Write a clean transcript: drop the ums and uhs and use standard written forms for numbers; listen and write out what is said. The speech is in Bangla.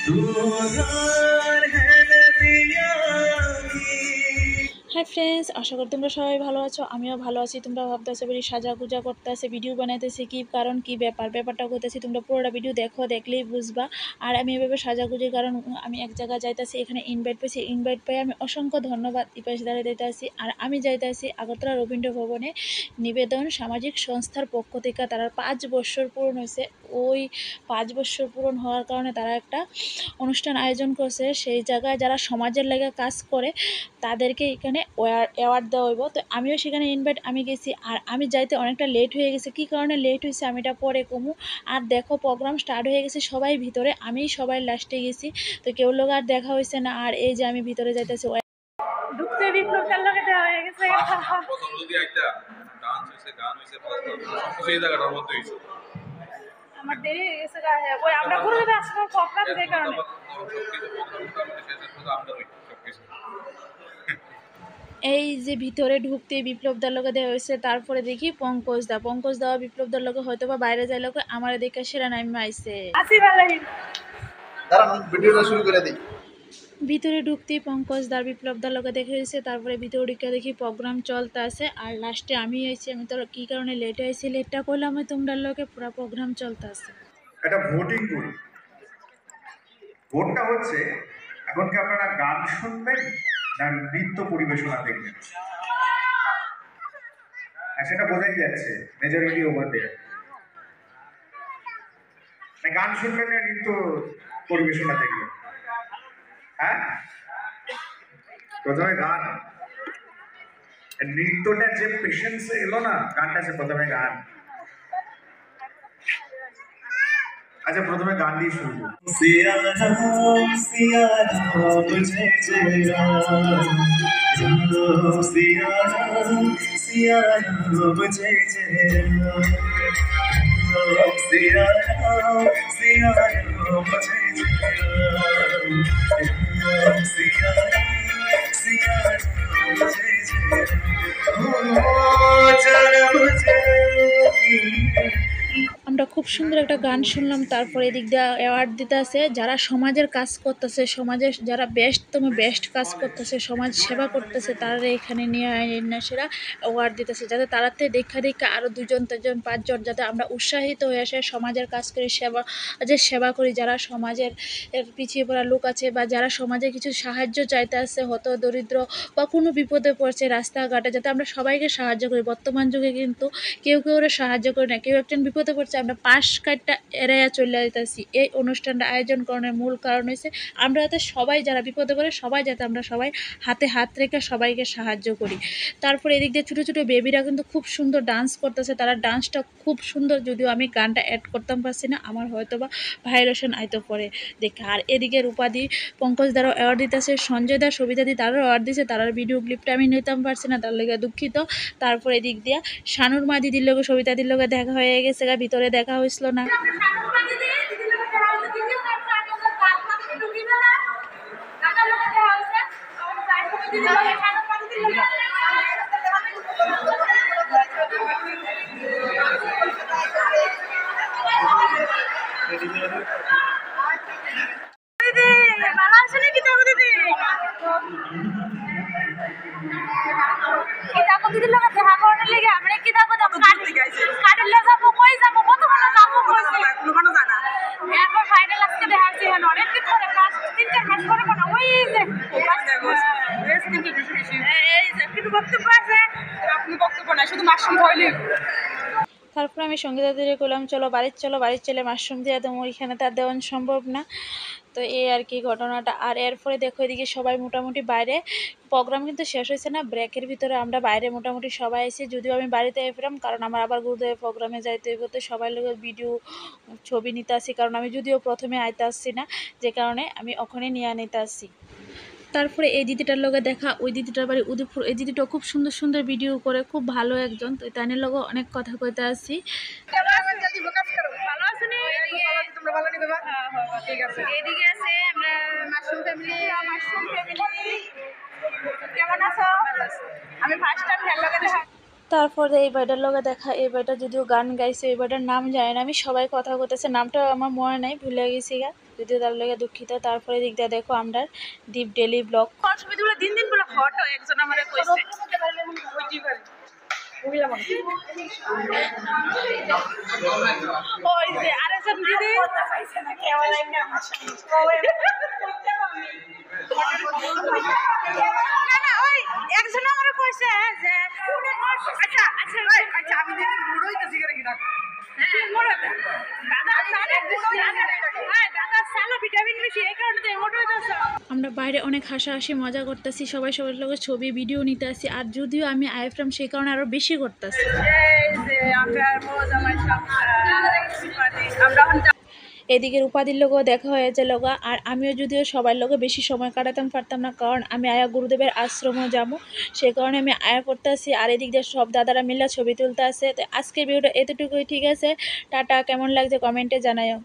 হাই ফ্রেন্ডস, আশা করি তোমরা সবাই ভালো আছো। আমিও ভালো আছি। তোমরা ভাবতেছো বেশি সাজা গুজা করতেছে, ভিডিও বানাইতেছি, কি কারণ কি ব্যাপারটা করতেছি, তোমরা পুরোটা ভিডিও দেখো, দেখলেই বুঝবা। আর আমি এভাবে সাজাগুজির কারণ আমি এক জায়গায় যাইতেছি, এখানে ইনভাইট পেয়েছি। ইনভাইট পেয়ে আমি অসংখ্য ধন্যবাদ ইপাশ দ্বারা দিতেছি। আর আমি যাইতেছি আগরতলা রবীন্দ্র ভবনে নিবেদন সামাজিক সংস্থার পক্ষ থেকে। তারা 5 বছর পূরণ হয়েছে। ওই 5 বছর পূরণ হওয়ার কারণে তারা একটা অনুষ্ঠান আয়োজন করছে। সেই জায়গায় যারা সমাজের লেগে কাজ করে তাদেরকে এখানে অ্যাওয়ার্ড দেওয়া হইব। তো আমিও সেখানে ইনভাইট আমি গেছি। আর আমি যাইতে অনেকটা লেট হয়ে গেছে। কী কারণে লেট হয়েছে আমি এটা পরে কমু। আর দেখো প্রোগ্রাম স্টার্ট হয়ে গেছে, সবাই ভিতরে, আমি সবাই লাস্টে গেছি। তো কেউ লোক আর দেখা হয়েছে না। আর এই যে আমি ভিতরে যাইতেছি, ঢুকতে বিপ্লবটার লোকে দেওয়া হয়ে গেছে। আমার দেরি হয়ে গেছে। ওই আমরা ঘুরে আসবো প্রোগ্রামের কারণে। এই যে ভিতরে ঢুকতে বিপ্লবদার লোকে দেওয়া হয়েছে। তারপরে দেখি পঙ্কজ দেওয়া বিপ্লবদার লোকে হয়তো বা বাইরে যায় লোকে আমার দেখে সেরা নামে আইছে। ভিতরে ঢুকতেই পঙ্কজদার বিপ্লবদার লোকে দেখে হয়েছে। তারপরে ভিতরে ঢুকে দেখি প্রোগ্রাম চলতে আছে। আর লাস্টে আমি আইছি। আমি তো কি কারণে লেট হয়েছি, লেটটা করলাম আমি তোমরা লোকে পুরো প্রোগ্রাম চলতে আছে। এটা ভোটিং করি। ভোটটা হচ্ছে এখন কি আপনারা গান শুনবেন না নৃত্য পরিবেশনা দেখবেন? সেটা বোঝাই যাচ্ছে মেজরিটি ওভার দেয়ার। গান শুনবেন না নৃত্য পরিবেশনা দেখবেন? হ্যাঁ, প্রথমে গান। নৃত্যটা যে পেশেন্সে এলো না, গানটা সে প্রথমে গান। আচ্ছা, প্রথমে গান দিয়ে শুরু করব। সিয়া রাম সিয়া রাম জয় জয় রাম, সিয়া রাম সিয়া রাম জয় জয় রাম, সিয়া রাম সিয়া রাম জয় জয় রাম, সিয়া রাম সিয়া রাম জয় জয় রাম, চরম জয়। আমরা খুব সুন্দর একটা গান শুনলাম। তারপরে এদিক দিয়ে অ্যাওয়ার্ড দিতে আছে যারা সমাজের কাজ করতেছে, সমাজের যারা বেস্ট কাজ করতেছে, সমাজ সেবা করতেছে, তারা এখানে নিয়ে সেরা অ্যাওয়ার্ড দিতেছে, যাতে তারাতে দেখা আরও 2জন 3জন 5জন যাতে আমরা উৎসাহিত হয়ে আসে সমাজের কাজ করি, সেবা করি। যারা সমাজের পিছিয়ে পড়া লোক আছে বা যারা সমাজে কিছু সাহায্য চাইতে আসছে, হত দরিদ্র বা কোনো বিপদে পড়ছে রাস্তাঘাটে, যাতে আমরা সবাইকে সাহায্য করি। বর্তমান যুগে কিন্তু কেউ সাহায্য করি না। কেউ একজন বিপদে পড়ছে, আমরা পাশ কাটটা এড়াইয়া চলে যেতেছি। এই অনুষ্ঠানটা আয়োজন করার মূল কারণ হয়েছে আমরা যাতে সবাই যারা বিপদে পড়ে যাতে আমরা সবাই হাতে হাত রেখে সবাইকে সাহায্য করি। তারপরে এদিক দিয়ে ছোটো ছোটো বেবিরা কিন্তু খুব সুন্দর ডান্স করতেছে। তারা ডান্সটা খুব সুন্দর, যদিও আমি গানটা অ্যাড করতাম পারছি না, আমার হয়তো বা ভাইরালেশন আইতো পরে দেখে। আর এদিকে রূপাদি পঙ্কজ দ্বারা অ্যাওয়ার্ড দিতেছে, সঞ্জয় দা সবিতাদি তারাও অ্যাওয়ার্ড দিছে। তারার ভিডিও ক্লিপটা আমি নিতাম পারছি না, তার লেগে দুঃখিত। তারপরে এদিক দিয়া শানুর মা দিদির লোক সবিতাদির লোকে দেখা হয়ে গেছে, ভিতরে দেখা হয়েছিল না। দিদির লোক দেখা করার লেগে আমরা কি দেখো কাটিলে যাবো, কই যাবো, কত ভালো যাবো কোনো জানা। এরপর ফাইনাল আজকে দেখাচ্ছি হ্যাঁ অনেকদিন পরে 3-4 মাস পরে মনে ওই যে এই যে কিন্তু বক্তব্য আছে, আপনি বক্তব্য না শুধু মাশরুম হইলে। তারপরে আমি সঙ্গীতাদের করলাম চলো বাড়ির চলে মাশরুম দিয়ে তো ওইখানে তার দেওয়া সম্ভব না। তো এই আর কি ঘটনাটা। আর এরপরে দেখো এদিকে সবাই মোটামুটি বাইরে, প্রোগ্রাম কিন্তু শেষ হয়েছে না, ব্রেকের ভিতরে আমরা বাইরে মোটামুটি সবাই এসে, যদিও আমি বাড়িতে এলাম কারণ আমার আবার গুরুদেবের প্রোগ্রামে যাইতে হইব। তো সবাই লোক ভিডিও ছবি নিতে আসি, কারণ আমি যদিও প্রথমে আইতে আসছি না, যে কারণে আমি ওখানে নিয়ে নিতে আসছি। তারপরে এই দিদিটার লগে দেখা, ওই দিদিটার বাড়ি উদয়পুর। এই দিদিটা খুব সুন্দর সুন্দর ভিডিও করে, খুব ভালো একজন। তো তাইনের লগে অনেক কথা কইতে আসি। তারপরে এই বাইটার লগে দেখা, এই বাইটা যদিও গান গাইছে, এই বাইটার নাম জানি না আমি, সবাই কথা কইতেছে, নামটা আমার মনে নাই, ভুলে গেছি গা। যদিও তার লেগে দুঃখিত। তারপরে দিক দিয়ে দেখো আমরা দীপ ডেলি ব্লগ ছবিগুলো দিন দিন বলে হট হয় একজন আমারে কইছে ওই যে আরেকজন দিদি না না ওই একজন আমারে কইছে যে আচ্ছা আচ্ছা আচ্ছা আমি দিদি মুড়ই তো সিগারেট কিনা হ্যাঁ মুড়ই দাদা দাদা সালো ভিটামিন বেশি এই কারণে তো মোটা হইতাছে। আমরা বাইরে অনেক হাসাহাসি মজা করতেছি, সবাই সবার লোকের ছবি ভিডিও নিতে আসি। আর যদিও আমি আইফ্রাম সেই কারণে আরও বেশি করতেছি। এই যে আমরা মজা মাই আমরা এদিকের উপাধির লোকও দেখা হয়েছে লগা। আর আমিও যদিও সবার লোকে বেশি সময় কাটাতাম পারতাম না, কারণ আমি আয়া গুরুদেবের আশ্রমও যাবো, সেই কারণে আমি আয়া করতে আসি। আর এদিক দিয়ে সব দাদারা মিলে ছবি তুলতে আসে। তো আজকের ভিডিওটা এতটুকুই, ঠিক আছে, টাটা। কেমন লাগছে কমেন্টে জানাও।